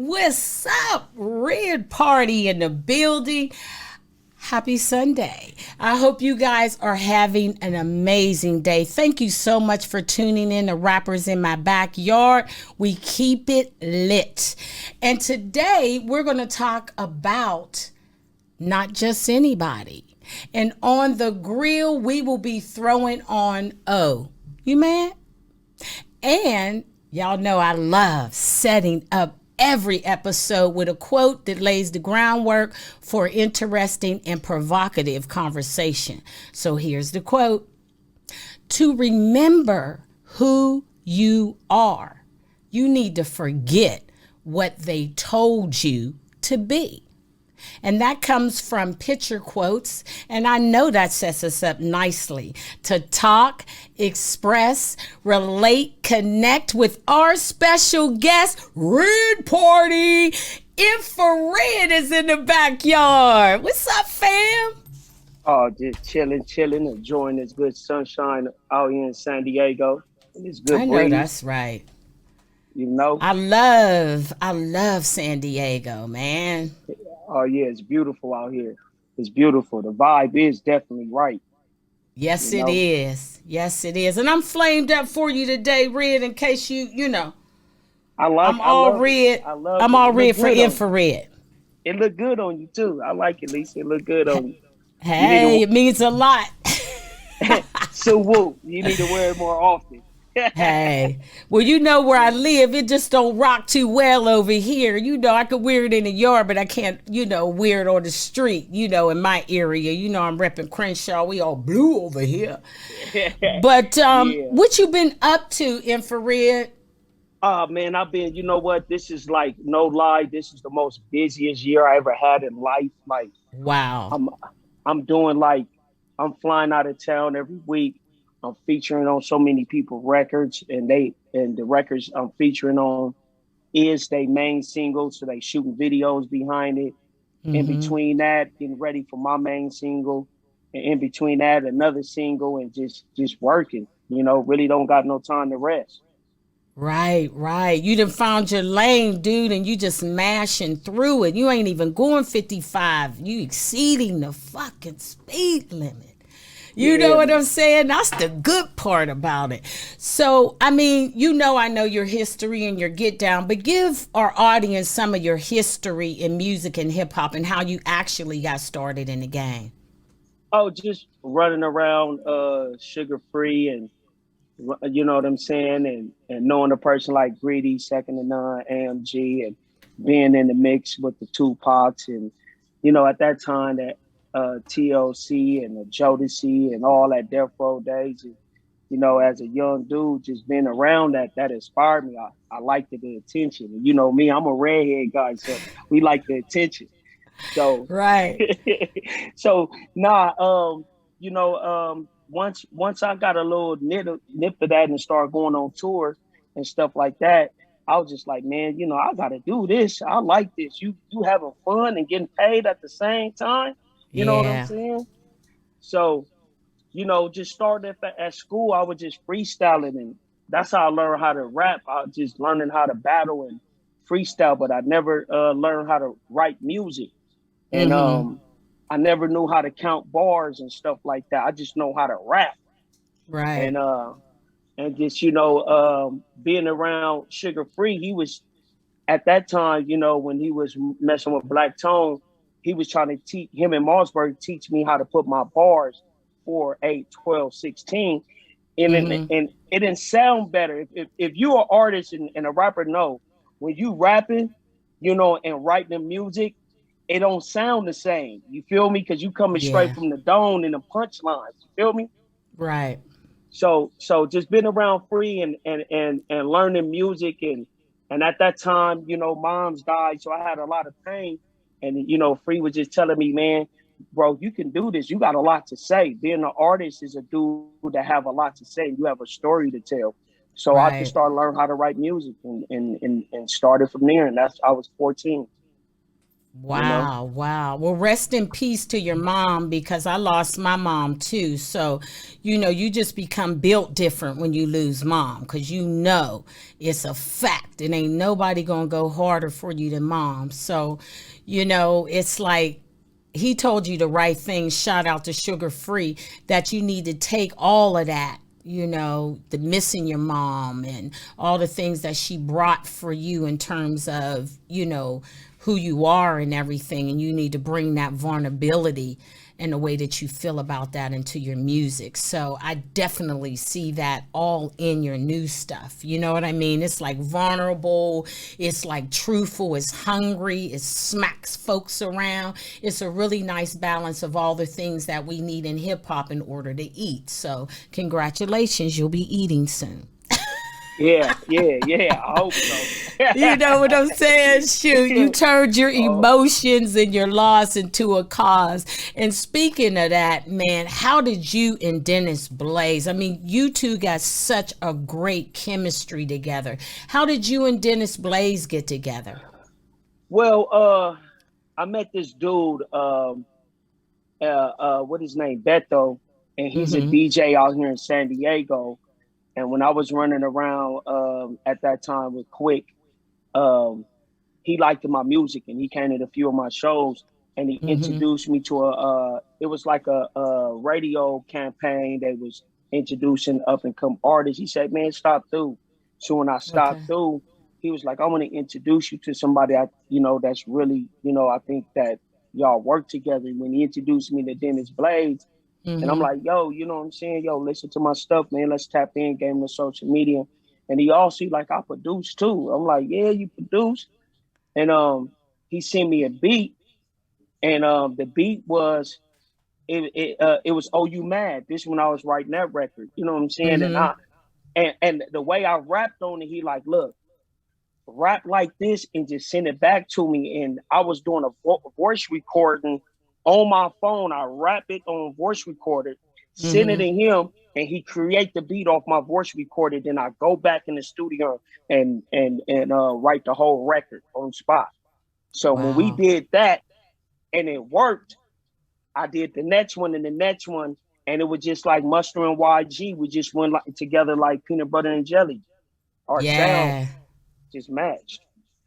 What's up? Red Party in the building. Happy Sunday. I hope you guys are having an amazing day. Thank you so much for tuning in to Rappers in My Backyard. We keep it lit. And today we're going to talk about not just anybody. And on the grill, we will be throwing on you mad? And y'all know I love setting up every episode with a quote that lays the groundwork for interesting and provocative conversation. So here's the quote. To remember who you are, you need to forget what they told you to be. And that comes from picture quotes. And I know that sets us up nicely to talk, express, relate, connect with our special guest, Red Party. Infra is in the backyard. What's up, fam? Oh, just chilling, enjoying this good sunshine out here in San Diego. And it's good I know breeze, that's right. you know. I love San Diego, man. Oh yeah, it's beautiful out here. It's beautiful. The vibe is definitely right. Yes, You it know, is. Yes, it is. And I'm flamed up for you today, Red, in case you know. I'm I all love it. red. I love I'm it. all It look red for good on you. infrared. It look good on you too. I like it, Lisa. It look good on you. You need Hey, it means a lot. to so woo. You need to wear it more often. Hey, well, you know where I live, it just don't rock too well over here. You know, I could wear it in the yard, but I can't, wear it on the street, in my area. You know, I'm repping Crenshaw. We all blue over here. But Yeah. what you been up to, infrared? Oh man, I've been, you know what? This is like no lie. This is the most busiest year I ever had in life. Like Wow. I'm I'm doing like I'm flying out of town every week. I'm featuring on so many people records and the records I'm featuring on is they main single. So they shooting videos behind it. In Mm-hmm. between that, getting ready for my main single. And in between that, another single and just working. Really don't got no time to rest. Right, right. You done found your lane, dude, and you just mashing through it. You ain't even going 55. You exceeding the fucking speed limit. You know Yeah, what I'm man. saying? That's the good part about it. So, I mean, I know your history and your get down, but give our audience some of your history in music and hip hop and how you actually got started in the game. Oh, just running around sugar free and you know what I'm saying, and knowing a person like Greedy, Second to None, AMG, and being in the mix with the Tupacs, and at that time that TLC and the Jodeci and all that Death Row days, and as a young dude, just being around that inspired me. I liked the attention, and me, I'm a redhead guy, so we like the attention. So, Right. so nah, once I got a little nip of that and started going on tours and stuff like that, I was just like, man, I gotta do this. I like this. You having fun and getting paid at the same time. You know what I'm Yeah. saying? So, just starting at school, I was just freestyling, and that's how I learned how to rap. I was just learning how to battle and freestyle, but I never learned how to write music. And Mm-hmm. I never knew how to count bars and stuff like that. I just know how to rap. Right. And just being around Sugar Free, he was at that time, when he was messing with Black Tone, he was trying to teach him and Mossberg teach me how to put my bars 4, 8, 12, 16. Mm-hmm. And it didn't sound better. If you're an artist and a rapper, know when you rapping, and writing the music, it don't sound the same. You feel me? Because you coming straight Yeah. from the dome and the punchlines. You feel me? Right. So just being around Free and learning music and at that time, moms died, so I had a lot of pain. And Free was just telling me, man, bro, you can do this. You got a lot to say. Being an artist is a dude that have a lot to say. You have a story to tell. So I just Right. started learning how to write music and started from there. And I was 14. you know? Wow, wow. Well, rest in peace to your mom because I lost my mom too. So, you just become built different when you lose mom because it's a fact. It ain't nobody gonna go harder for you than mom. So, it's like he told you the right thing. Shout out to Sugar Free that you need to take all of that, the missing your mom and all the things that she brought for you in terms of, who you are and everything. And you need to bring that vulnerability and the way that you feel about that into your music. So I definitely see that all in your new stuff. You know what I mean? It's like vulnerable, it's like truthful, it's hungry, it smacks folks around. It's a really nice balance of all the things that we need in hip hop in order to eat. So congratulations, you'll be eating soon. Yeah, yeah, yeah. I hope so. You know what I'm saying? Shoot, you turned your Oh, emotions and your loss into a cause. And speaking of that, man, how did you and Dennis Blaze? I mean, you two got such a great chemistry together. How did you and Dennis Blaze get together? well, I met this dude, what his name, Beto, and he's a Mm-hmm. DJ out here in San Diego. And when I was running around at that time with Quik, um, he liked my music and he came to a few of my shows and he Mm-hmm. introduced me to it was like a radio campaign that was introducing up and come artists. He said, man, stop through. So when I stopped Okay. through, he was like, I want to introduce you to somebody that's really, I think that y'all work together. When he introduced me to Dennis Blades, and I'm Mm-hmm. like, yo, you know what I'm saying? Yo, listen to my stuff, man. Let's tap in, game him the social media. And he also like, I produce too. I'm like, yeah, you produce. And he sent me a beat, and the beat was it was "Oh You Mad." This when I was writing that record, you know what I'm saying? And Mm-hmm. the way I rapped on it, he like, look, rap like this and just send it back to me. And I was doing a voice recording on my phone. I rap it on voice recorder, send it Mm-hmm. to him, and he create the beat off my voice recorder. Then I go back in the studio and write the whole record on the spot. So when we Wow. did that and it worked, I did the next one and the next one, and it was just like Mustard and YG. We just went like together like peanut butter and jelly. Our sound Yeah. just matched.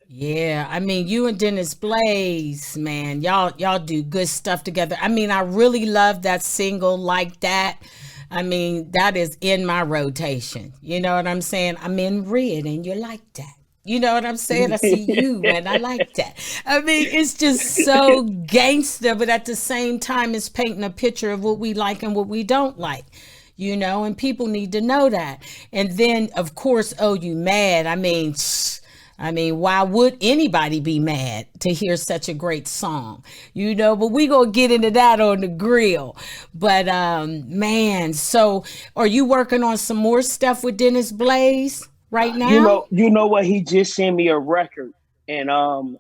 Yeah, I mean, you and Dennis Blaze, man, y'all do good stuff together. I mean, I really love that single like that. I mean, that is in my rotation. You know what I'm saying? I'm in red and you like that. You know what I'm saying? I see you and I like that. I mean, it's just so gangster, but at the same time, it's painting a picture of what we like and what we don't like, and people need to know that. And then, of course, oh, you mad. I mean, why would anybody be mad to hear such a great song? But we gonna get into that on the grill. But man, so are you working on some more stuff with Dennis Blaze right now? You know what? He just sent me a record, and I'm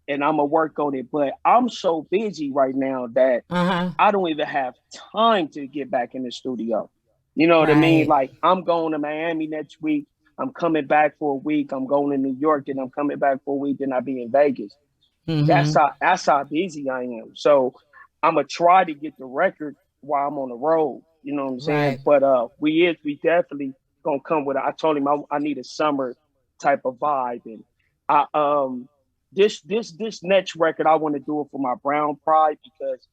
gonna work on it. But I'm so busy right now that Uh-huh. I don't even have time to get back in the studio. You know what I mean? Right. Like I'm going to Miami next week. I'm coming back for a week. I'm going to New York, then I'm coming back for a week. Then I'll be in Vegas. Mm-hmm. That's how busy I am. So I'm gonna try to get the record while I'm on the road. You know what I'm saying? Right. But we definitely gonna come with it. I told him I need a summer type of vibe, and I this next record I want to do it for my Brown Pride because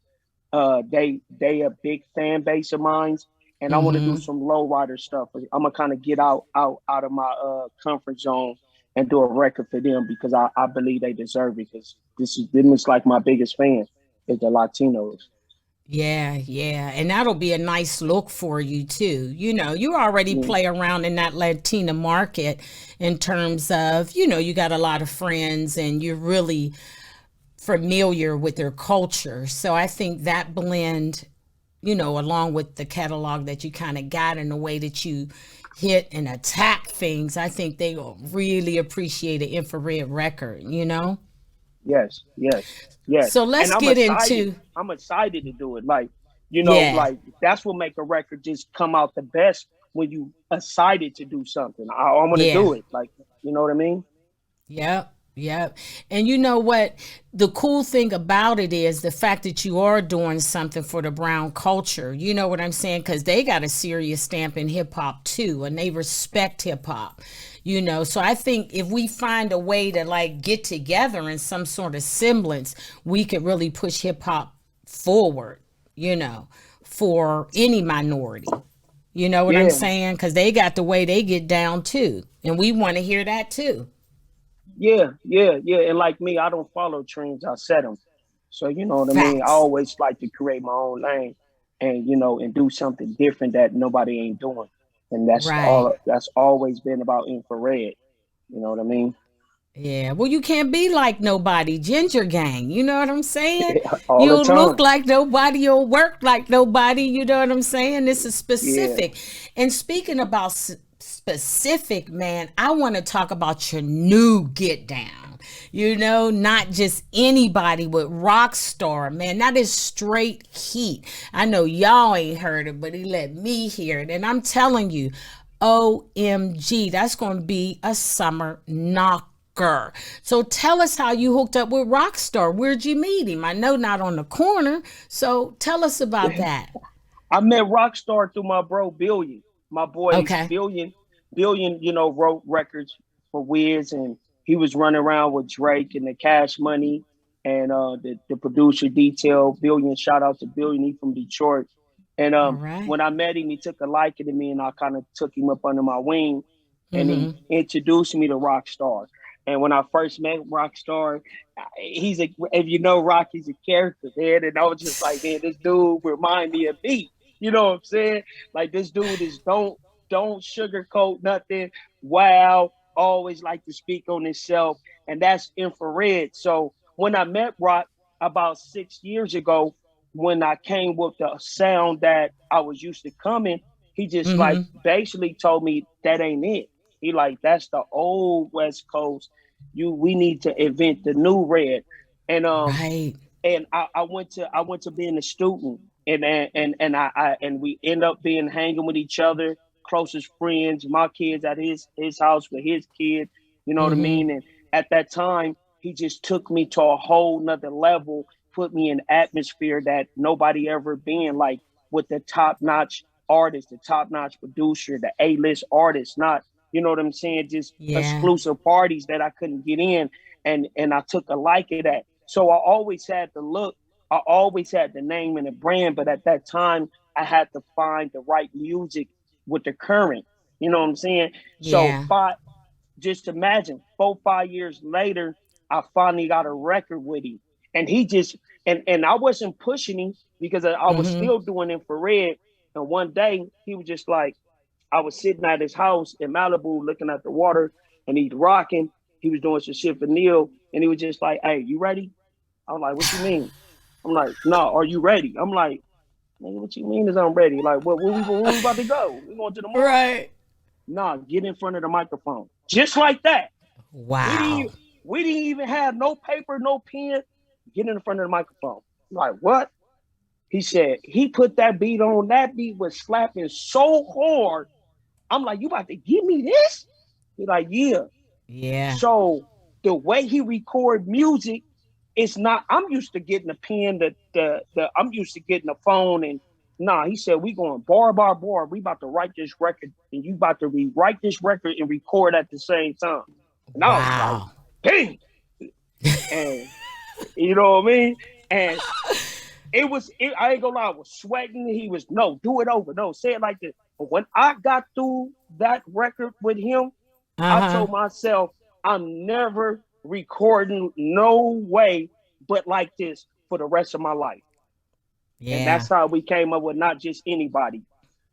they a big fan base of mine, and I want to do Mm-hmm. some low rider stuff. I'm gonna kind of get out of my comfort zone and do a record for them because I believe they deserve it because this is like my biggest fan is the Latinos. Yeah, yeah. And that'll be a nice look for you too. You already Yeah. play around in that Latina market in terms of, you got a lot of friends and you're really familiar with their culture. So I think that blend, along with the catalog that you kind of got and the way that you hit and attack things, I think they will really appreciate an infrared record. Yes, yes, yes. So And let's get into, I'm excited to do it. Like, yeah, like that's what make a record just come out the best when you excited to do something. I want to yeah. do it. Like, you know what I mean? Yep. Yep. And you know what? The cool thing about it is the fact that you are doing something for the brown culture. You know what I'm saying? Because they got a serious stamp in hip hop too, and they respect hip hop. So I think if we find a way to like get together in some sort of semblance, we could really push hip hop forward, you know, for any minority. You know what I'm Yeah, saying? Because they got the way they get down too. And we want to hear that too. yeah. And like me, I don't follow trends. I set them. So you know what I mean. I Facts. always like to create my own lane, and and do something different that nobody ain't doing. And that's Right. all. That's always been about infrared. You know what I mean? Yeah, well, you can't be like nobody, ginger gang. You know what I'm saying? All the You'll look time. like nobody, you'll work like nobody. You know what I'm saying? This is Yeah. specific. And speaking about specific, man, I want to talk about your new get down. Not just anybody with Rockstar, man. That is straight heat. I know y'all ain't heard it, but he let me hear it. And I'm telling you, OMG, that's going to be a summer knocker. So tell us how you hooked up with Rockstar. Where'd you meet him? I know not on the corner. So tell us about that. I met Rockstar through my bro Billion. My boy Okay. Billion, wrote records for Wiz, and he was running around with Drake and the Cash Money and the producer Detail. Billion, shout out to Billion, he from Detroit. And All right. when I met him, he took a liking to me, and I kind of took him up under my wing, and he Mm-hmm. introduced me to Rockstar. And when I first met Rockstar, if you know Rock, he's a character, man. And I was just like, man, this dude remind me of me. You know what I'm saying? Like this dude is don't sugarcoat nothing. Wow, always like to speak on himself, and that's infrared. So when I met Rock about 6 years ago, when I came with the sound that I was used to coming, he just like Mm-hmm. basically told me that ain't it. He like that's the old West Coast. We need to invent the new red. And Right. I went to being a student, and we end up being hanging with each other, closest friends. My kids at his house with his kid, you know what I Mm-hmm. mean. And at that time, he just took me to a whole nother level, put me in atmosphere that nobody ever been, like with the top notch artist, the top notch producer, the A-list artist, not you know what I'm saying, just Yeah. exclusive parties that I couldn't get in, and I took a like of that. So I always had the look, I always had the name and the brand, but at that time I had to find the right music with the current. You know what I'm saying? So Yeah. just imagine 4 5 years later, I finally got a record with him, and he just and I wasn't pushing him because I was Mm-hmm. still doing infrared. And one day he was just like, I was sitting at his house in Malibu looking at the water, and he's rocking. He was doing some shit for Neil, and he was just like, "Hey, you ready?" I was like, "What you mean?" I'm like, "No, are you ready?" I'm like, "Nigga, what you mean is I'm ready? Like, where we about to go? We going to the mall?" Right. Nah, get in front of the microphone, just like that. We Wow. didn't we didn't even have no paper, no pen. Get in front of the microphone. I'm like, what? He said he put that beat on. That beat was slapping so hard. I'm like, you about to give me this? He's like, yeah. Yeah. So the way he record music, it's not. I'm used to getting a pen. I'm used to getting a phone, and nah. He said we going bar by bar. We about to write this record, and you about to rewrite this record and record at the same time. And I was like, Wow. dang. And you know what I mean? And I ain't gonna lie, I was sweating. He was, no, do it over. No, say it like this. But when I got through that record with him, I Uh-huh. told myself, I'm never recording no way but like this for the rest of my life. And Yeah. that's how we came up with not just anybody.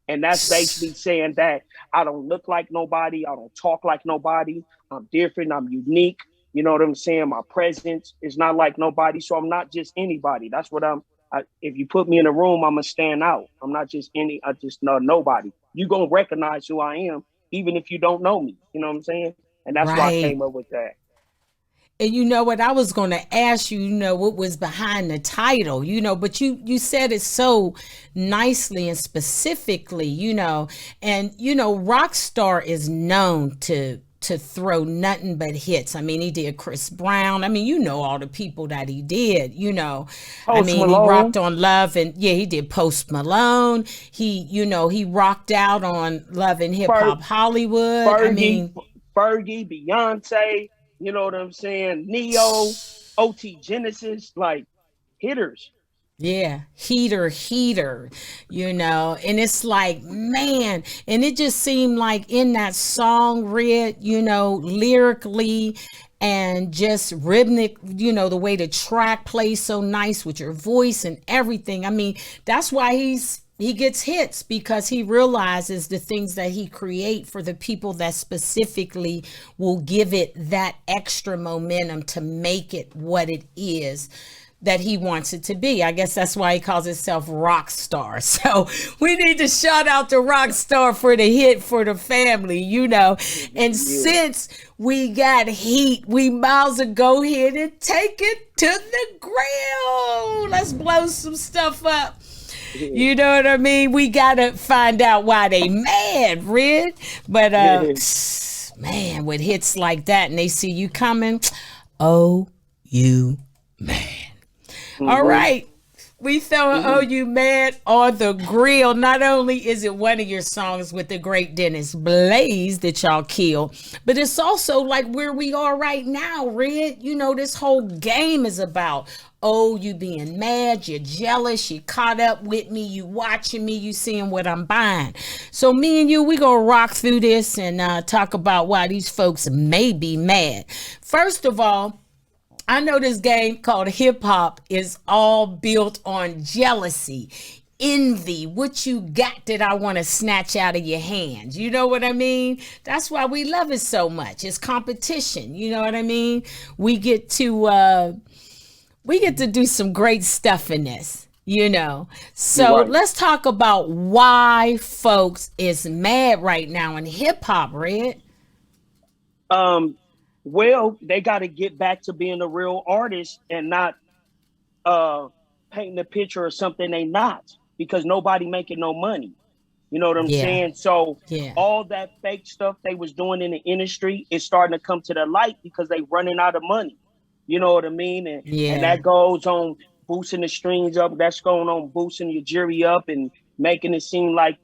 And that's basically saying that I don't look like nobody, I don't talk like nobody, I'm different, I'm unique. You know what I'm saying? My presence is not like nobody, so I'm not just anybody. That's what if you put me in a room, I'm gonna stand out. I'm not just I just know nobody. You gonna recognize who I am, even if you don't know me. You know what I'm saying? And that's why I Right. came up with that. And you know what? I was going to ask you, what was behind the title, but you said it so nicely and specifically, and Rockstar is known to throw nothing but hits. I mean, he did Chris Brown. I mean, you know all the people that he did, you know. I Post mean, he Malone, rocked on Love and yeah, he did Post Malone. He, you know, he rocked out on Love and Hip Fer- Hop Hollywood. I Fergie, mean, Fergie, Beyonce. You know what I'm saying? Neo, OT Genesis, like hitters. yeah, heater, you know, and it's like, man, and it just seemed like in that song, Red, you know, lyrically and just rhythmic, you know, the way the track plays so nice with your voice and everything. I mean, that's why he gets hits because he realizes the things that he create for the people that specifically will give it that extra momentum to make it what it is that he wants it to be. I guess that's why he calls himself Rockstar. So we need to shout out to Rockstar for the hit for the family, you know. And Yeah. since we got heat, we might as well go ahead and take it to the grill. Let's blow some stuff up. Yeah. You know what I mean? We gotta find out why they mad, Red. But man, with hits like that and they see you coming, oh you man. All Mm-hmm. right. We throwing Oh Mm-hmm. You Mad on the grill. Not only is it one of your songs with the great Dennis Blaze that y'all killed, but it's also like where we are right now, Red. You know, this whole game is about, oh, you being mad, you're jealous, you caught up with me, you watching me, you seeing what I'm buying. So me and you, we gonna rock through this and talk about why these folks may be mad. First of all, I know this game called hip hop is all built on jealousy, envy, what you got that I want to snatch out of your hands. You know what I mean? That's why we love it so much. It's competition. You know what I mean? We get to do some great stuff in this. You know, You're so right. let's talk about why folks is mad right now in hip hop, Red. Um, well, they got to get back to being a real artist and not uh painting a picture of something they not because nobody making no money. You know what I'm Yeah, saying? So yeah, all that fake stuff they was doing in the industry is starting to come to the light because they running out of money. You know what I mean? And yeah. that goes on boosting the streams up. That's going on boosting your jury up and making it seem like,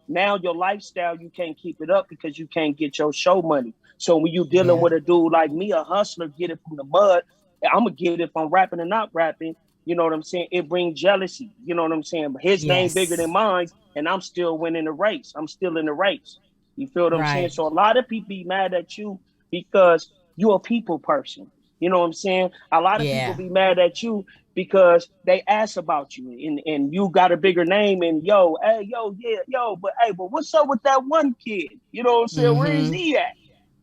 now your lifestyle, you can't keep it up because you can't get your show money. So when you dealing Yeah. with a dude like me, a hustler, get it from the mud, I'm gonna get it from rapping and not rapping. You know what I'm saying? It brings jealousy. You know what I'm saying? But his name bigger than Yes. mine, and I'm still winning the race. I'm still in the race. You feel what I'm saying? Right. So a lot of people be mad at you because you're a people person. You know what I'm saying? A lot of people Yeah. be mad at you because they ask about you and you got a bigger name and yo, hey, yo, yeah, yo, but what's up with that one kid? You know what I'm saying? Where is Mm-hmm. he at?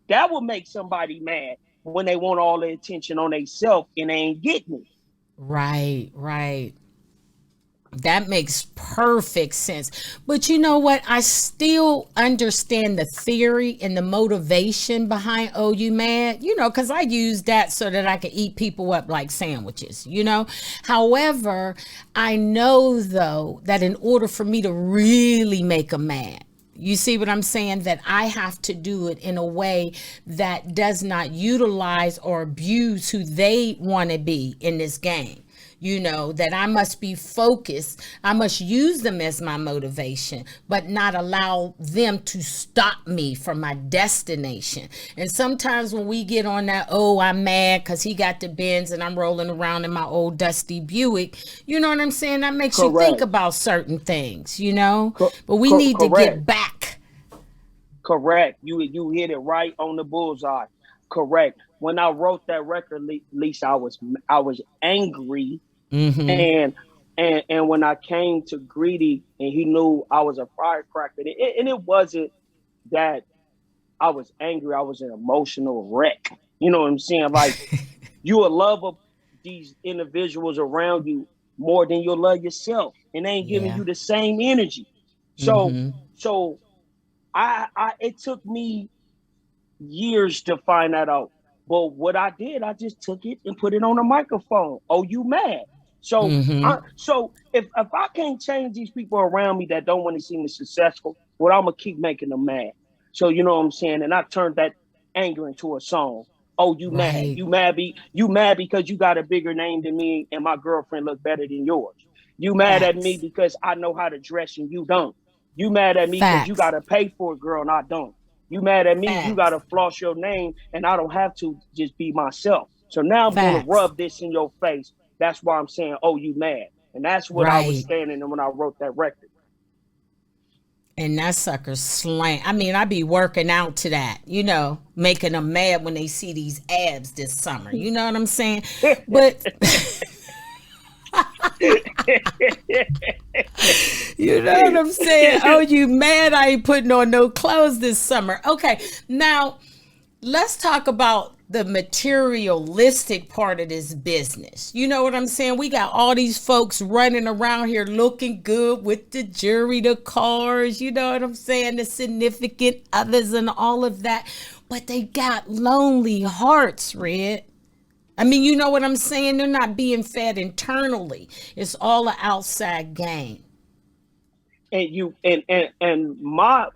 That will make somebody mad when they want all the attention on themselves and they ain't getting it. Right. Right. That makes perfect sense. But you know what? I still understand the theory and the motivation behind Oh You Mad, you know, because I use that so that I can eat people up like sandwiches, you know? However, I know though that in order for me to really make them mad, you see what I'm saying? That I have to do it in a way that does not utilize or abuse who they want to be in this game. You know, that I must be focused. I must use them as my motivation, but not allow them to stop me from my destination. And sometimes when we get on that, oh, I'm mad because he got the Benz and I'm rolling around in my old dusty Buick, you know what I'm saying? That makes you think Correct. about certain things, you know? Co- But we need to correct. get back. Correct. You hit it right on the bullseye. Correct. When I wrote that record, Lisa, I was angry, Mm-hmm. and and when I came to Greedy and he knew I was a firecracker, and it wasn't that I was angry. I was an emotional wreck. You know what I'm saying? Like you will love these individuals around you more than you'll love yourself, and they ain't giving Yeah. you the same energy. So Mm-hmm. so I it took me years to find that out. But what I did, I just took it and put it on a microphone. Oh, you mad? So Mm-hmm. so if I can't change these people around me that don't want to see me successful, well, I'm gonna keep making them mad. So you know what I'm saying? And I turned that anger into a song. Oh, you mad? Right. You mad because you got a bigger name than me and my girlfriend look better than yours. You mad at me Facts. because I know how to dress and you don't. You mad at me because you Facts. got to pay for it, girl, and I don't. You mad at me? You got Facts. to floss your name, and I don't have to just be myself. So now I'm going to Facts. rub this in your face. That's why I'm saying, oh, you mad? And that's what I was Right. standing in when I wrote that record. And that sucker slang. I mean, I be working out to that, making them mad when they see these abs this summer. You know what I'm saying? But you know what I'm saying? Oh, you mad I ain't putting on no clothes this summer. Okay, now let's talk about the materialistic part of this business. You know what I'm saying? We got all these folks running around here looking good with the jewelry, the cars, you know what I'm saying? The significant others and all of that. But they got lonely hearts, Red. I mean, you know what I'm saying? They're not being fed internally. It's all an outside game. And my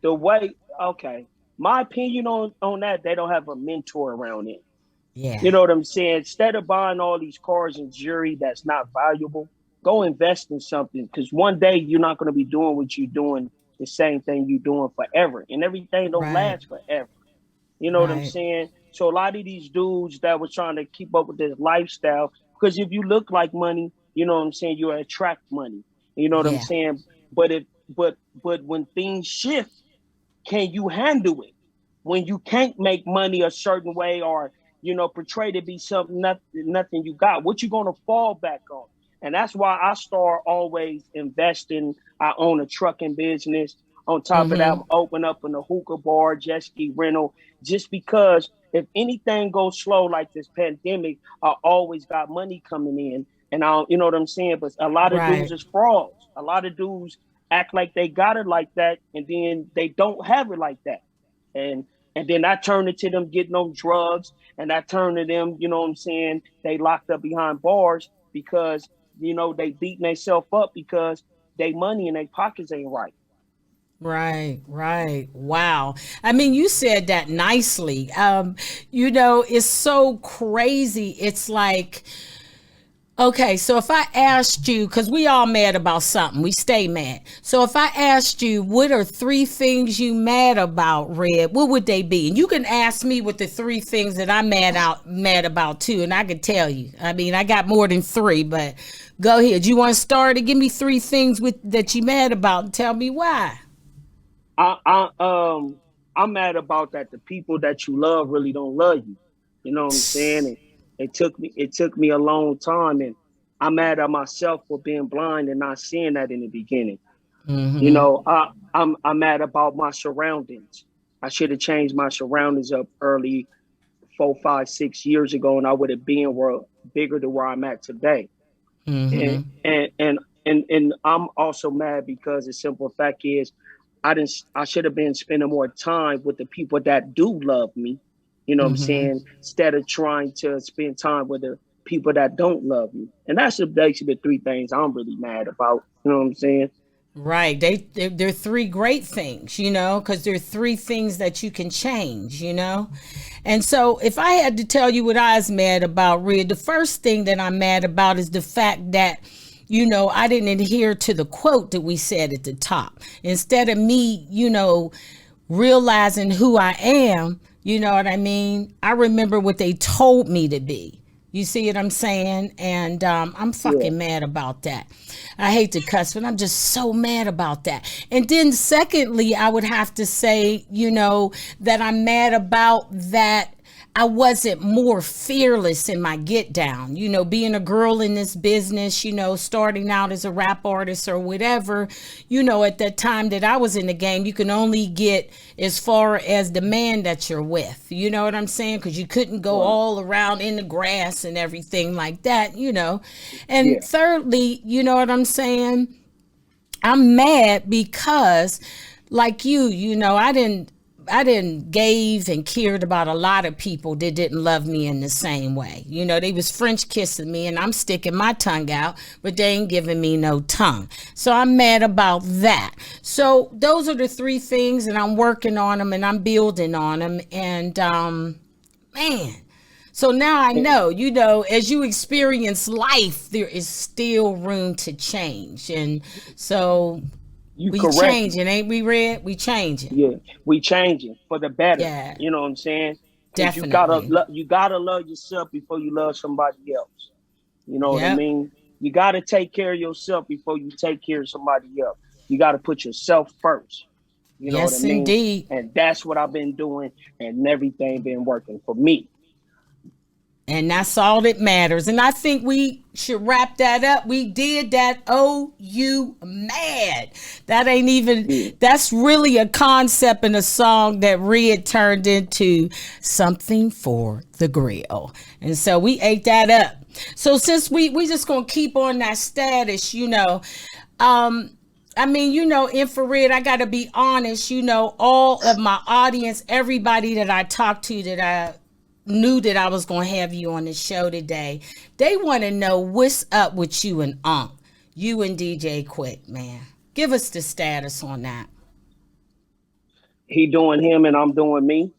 the way okay, my opinion on that, they don't have a mentor around it. You Yeah. know what I'm saying? Instead of buying all these cars and jewelry that's not valuable, go invest in something. Because one day you're not going to be doing what you're doing, the same thing you're doing forever, and everything don't Right. last forever. You know what I'm Right. saying? So a lot of these dudes that were trying to keep up with this lifestyle, because if you look like money, you know what I'm saying, you attract money. You know what I'm Yeah. saying? But if but when things shift, can you handle it? When you can't make money a certain way, or portray to be something nothing you got, what you gonna fall back on? And that's why I start always investing. I own a trucking business. On top of that, I'm Mm-hmm. open up in a hookah bar, jet ski rental, just because if anything goes slow like this pandemic, I always got money coming in. And I, you know what I'm saying? But a lot of dudes Right. is frauds. A lot of dudes act like they got it like that, and then they don't have it like that. And and then I turn into them getting on drugs, and I turn to them, you know what I'm saying? They locked up behind bars because they beating themselves up because they money in their pockets ain't right. Right, right. Wow. I mean, you said that nicely. It's so crazy. It's like, okay, so if I asked you, because we all mad about something, we stay mad. So if I asked you, what are three things you mad about, Red? What would they be? And you can ask me what the three things that I'm mad about too, and I could tell you. I mean, I got more than three, but go ahead. You want to start and give me three things that you mad about, and tell me why. I, I I'm mad about that. The people that you love really don't love you. You know what I'm saying? And it took me a long time, and I'm mad at myself for being blind and not seeing that in the beginning. You Mm-hmm. know, I'm mad about my surroundings. I should have changed my surroundings up early, 4, 5, 6 years ago, and I would have been bigger than where I'm at today. And Mm-hmm. and and and I'm also mad because the simple fact is, I should have been spending more time with the people that do love me. You know what I'm Mm-hmm. saying? Instead of trying to spend time with the people that don't love me. And that's basically the three things I'm really mad about. You know what I'm saying? Right. They're three great things, because they're three things that you can change. And so if I had to tell you what I was mad about, Red, the first thing that I'm mad about is the fact that, I didn't adhere to the quote that we said at the top. Instead of me, realizing who I am, you know what I mean? I remember what they told me to be. You see what I'm saying? And I'm Yeah. fucking mad about that. I hate to cuss, but I'm just so mad about that. And then, secondly, I would have to say, that I'm mad about that I wasn't more fearless in my get down. Being a girl in this business, starting out as a rap artist or whatever, at that time that I was in the game, you can only get as far as the man that you're with. You know what I'm saying? Because you couldn't go Right. all around in the grass and everything like that. And Yeah. thirdly, you know what I'm saying? I'm mad because, like I didn't I didn't gave and cared about a lot of people that didn't love me in the same way. You know, they was French kissing me and I'm sticking my tongue out, but they ain't giving me no tongue. So I'm mad about that. So those are the three things, and I'm working on them and I'm building on them. And man, so now I know, you know, as you experience life, there is still room to change. And so You we correct. changing, ain't we, Red? We changing. Yeah, we changing for the better. Yeah, You know what I'm saying? Because definitely. you gotta love yourself before you love somebody else. You know what I Yep. mean? You gotta take care of yourself before you take care of somebody else. You gotta put yourself first. You know what I Yes, mean? indeed. And that's what I've been doing, and everything been working for me. And that's all that matters. And I think we should wrap that up. We did that. Oh, you mad. That ain't even, Yeah. that's really a concept in a song that Red turned into something for the grill. And so we ate that up. So since we just gonna keep on that status, you know, I mean, you know, Infrared, I got to be honest, you know, all of my audience, everybody that I talked to that I knew that I was going to have you on the show today, they want to know what's up with you and you and DJ Quik, man. Give us the status on that. He doing him, and I'm doing me.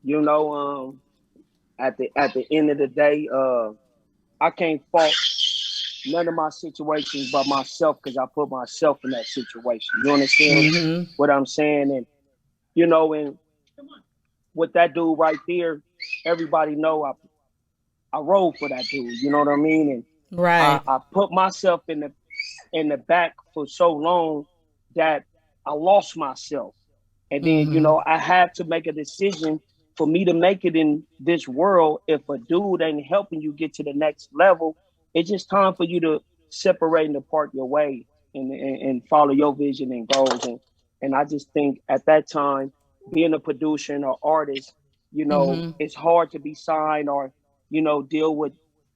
You know, at the end of the day, I can't fault none of my situations but myself because I put myself in that situation. You understand Mm-hmm. what I'm saying? And you know, and with that dude right there, everybody know I rode for that dude. You know what I mean? And Right. I put myself in the back for so long that I lost myself. And then, you Mm-hmm. know, I had to make a decision for me to make it in this world. If a dude ain't helping you get to the next level, it's just time for you to separate and depart your way and follow your vision and goals. And I just think at that time, being a producer and an artist, you know, Mm-hmm. it's hard to be signed or, you know, deal with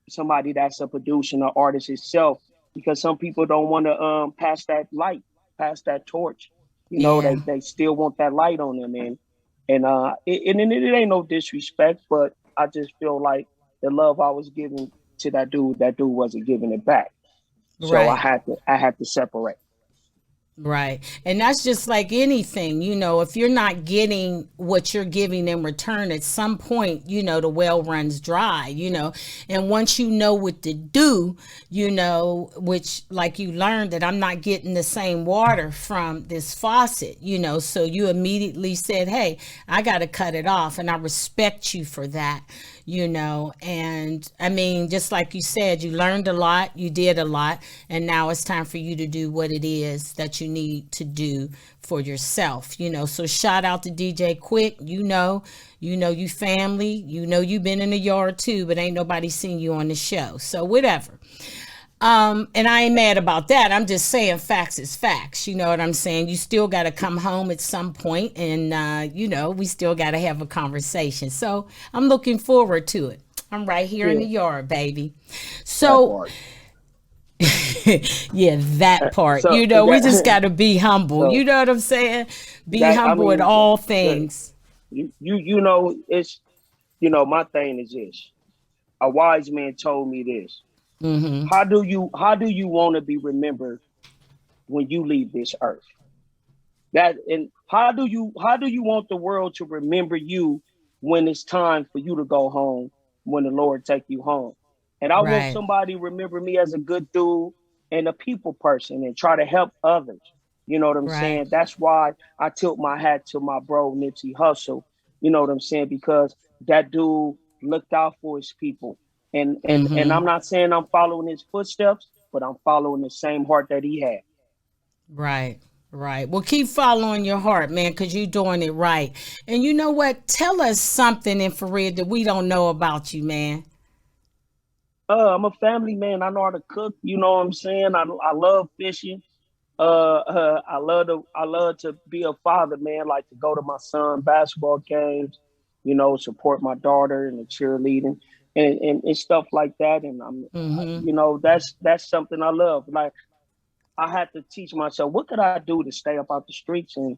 somebody that's a producer and an artist itself because some people don't want to pass that light, pass that torch. You know, Yeah. they still want that light on them, and it ain't no disrespect, but I just feel like the love I was giving to that dude wasn't giving it back. So Right. I had to separate. Right. And that's just like anything, you know, if you're not getting what you're giving in return at some point, you know, the well runs dry, you know. And once you know what to do, you know, which like you learned that I'm not getting the same water from this faucet, you know, so you immediately said, hey, I got to cut it off. And I respect you for that, you know. And I mean, just like you said, you learned a lot, you did a lot, and now it's time for you to do what it is that you need to do for yourself, you know. So shout out to DJ Quik, you know, you family, you know, you've been in the yard too, but ain't nobody seen you on the show. So whatever. And I ain't mad about that. I'm just saying facts is facts. You know what I'm saying? You still got to come home at some point and, you know, we still got to have a conversation. So I'm looking forward to it. I'm right here in the Yeah, yard, baby. that So, part. yeah, that part. So You know, we just that got to be humble. You so know what I'm saying? Be that I humble in mean, all the, things. you know it's you know my thing is this. A wise man told me this. Mm-hmm. How do you want to be remembered when you leave this earth? That and how do you want the world to remember you when it's time for you to go home when the Lord take you home? And I want Right, somebody to remember me as a good dude and a people person and try to help others. You know what I'm right. saying? That's why I tilt my hat to my bro Nipsey Hussle. You know what I'm saying? Because that dude looked out for his people. And Mm-hmm. I'm not saying I'm following his footsteps, but I'm following the same heart that he had. Right. Right. Well, keep following your heart, man, because you're doing it right. And you know what? Tell us something, Infrared, that we don't know about you, man. I'm a family man. I know how to cook. You know what I'm saying? I love fishing. I love to be a father, man. Like to go to my son basketball games. You know, support my daughter in the cheerleading and stuff like that. And Mm-hmm. you know, that's something I love. Like I had to teach myself what could I do to stay up out the streets, and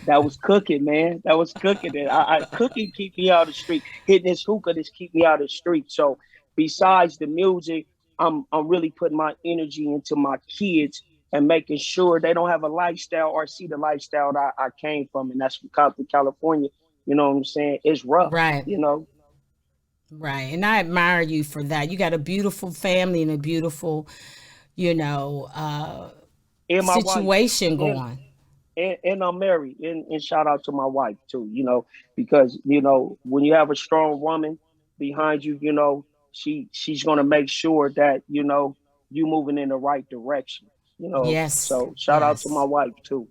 that was cooking, man. That was cooking. And cooking keep me out of the street. Hitting this hookah just keep me out of the street. So besides the music, I'm really putting my energy into my kids and making sure they don't have a lifestyle or see the lifestyle that I came from, and that's from Compton, California. You know what I'm saying? It's rough, Right. you know. Right. And I admire you for that. You got a beautiful family and a beautiful, you know, And my wife, situation and going. and I'm married, and shout out to my wife too, because when you have a strong woman behind you, she's gonna make sure that you moving in the right direction, Yes. So shout out to my Yes. wife too,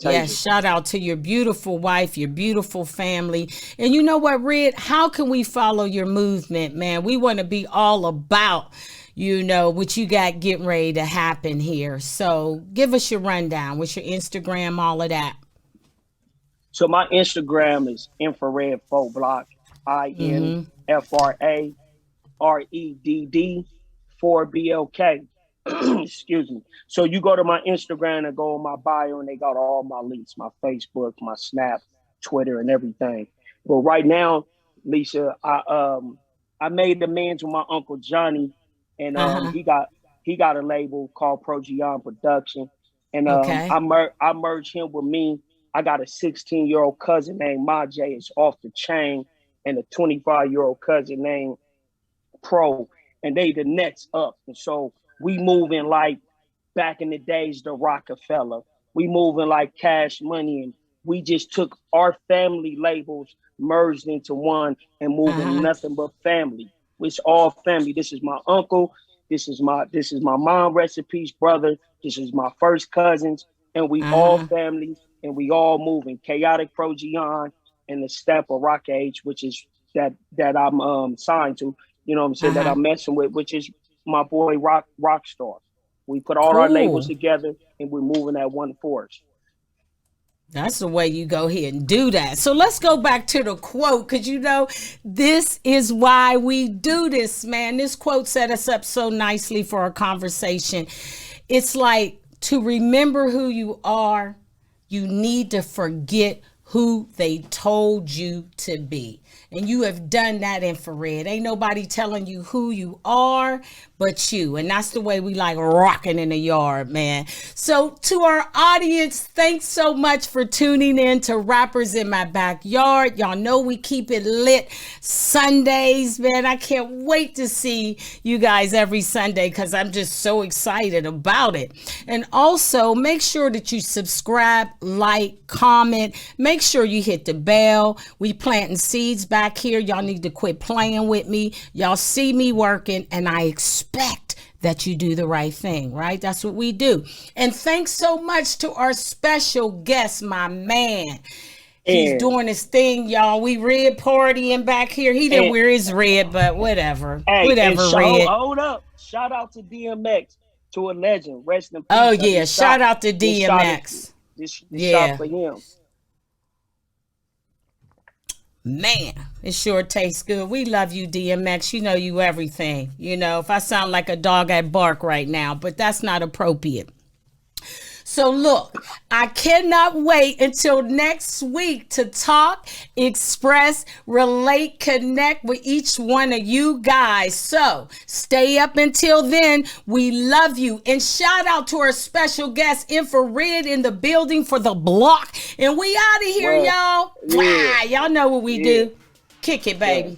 Yes, Tasia. shout out to your beautiful wife, your beautiful family. And you know what, Red? How can we follow your movement, man? We want to be all about, what you got getting ready to happen here. So give us your rundown. What's your Instagram, all of that? So my Instagram is infrared 4block, INFRAREDD 4BLK. Excuse me. So you go to my Instagram and go on my bio, and they got all my links, my Facebook, my Snap, Twitter, and everything. But right now, Lisa, I made amends with my uncle Johnny, and Uh-huh. he got a label called Progeon Production, and Okay. I merged him with me. I got a 16-year-old cousin named Majay. It's off the chain, and a 25-year-old cousin named Pro, and they the next up. And so we moving like back in the days, the Rockefeller. We moving like Cash Money, and we just took our family labels, merged into one, and moving Uh-huh. nothing but family. It's all family. This is my uncle. This is my mom, rest in peace, brother. This is my first cousins, and we all Uh-huh. family, and we all moving. Chaotic Progeon and the step of Rock Age, which is that I'm signed to. You know what I'm saying? That Uh-huh. I'm messing with, which is my boy Rockstar. We put all our labels Cool. together, and we're moving at one force. That's the way you go ahead and do that. So let's go back to the quote, because this is why we do this, man. This quote set us up so nicely for our conversation. It's like, to remember who you are, you need to forget who they told you to be. And you have done that, infrared. Ain't nobody telling you who you are but you. And that's the way we like rocking in the yard, man. So to our audience, thanks so much for tuning in to Rappers in My Backyard. Y'all know we keep it lit Sundays, man. I can't wait to see you guys every Sunday because I'm just so excited about it. And also make sure that you subscribe, like, comment. Make sure you hit the bell. We planting seeds back here. Y'all need to quit playing with me. Y'all see me working, and I expect that you do the right thing, right? That's what we do. And thanks so much to our special guest, my man. He's And doing his thing, y'all. We red partying back here. He didn't and wear his red, but whatever. hey, and Whatever, red. hold up. Shout out to DMX, to a legend. Rest in Oh, peace. yeah. Shout out to This shot is DMX. this shot Yeah. for him. Man, it sure tastes good. We love you, DMX. You know you everything. If I sound like a dog, I bark right now, but that's not appropriate. So look, I cannot wait until next week to talk, express, relate, connect with each one of you guys. So stay up until then. We love you. And shout out to our special guest, Infrared, in the building for the block. And we out of here, Well, y'all. yeah, Wow, y'all know what we yeah, do. Kick it, yeah. baby.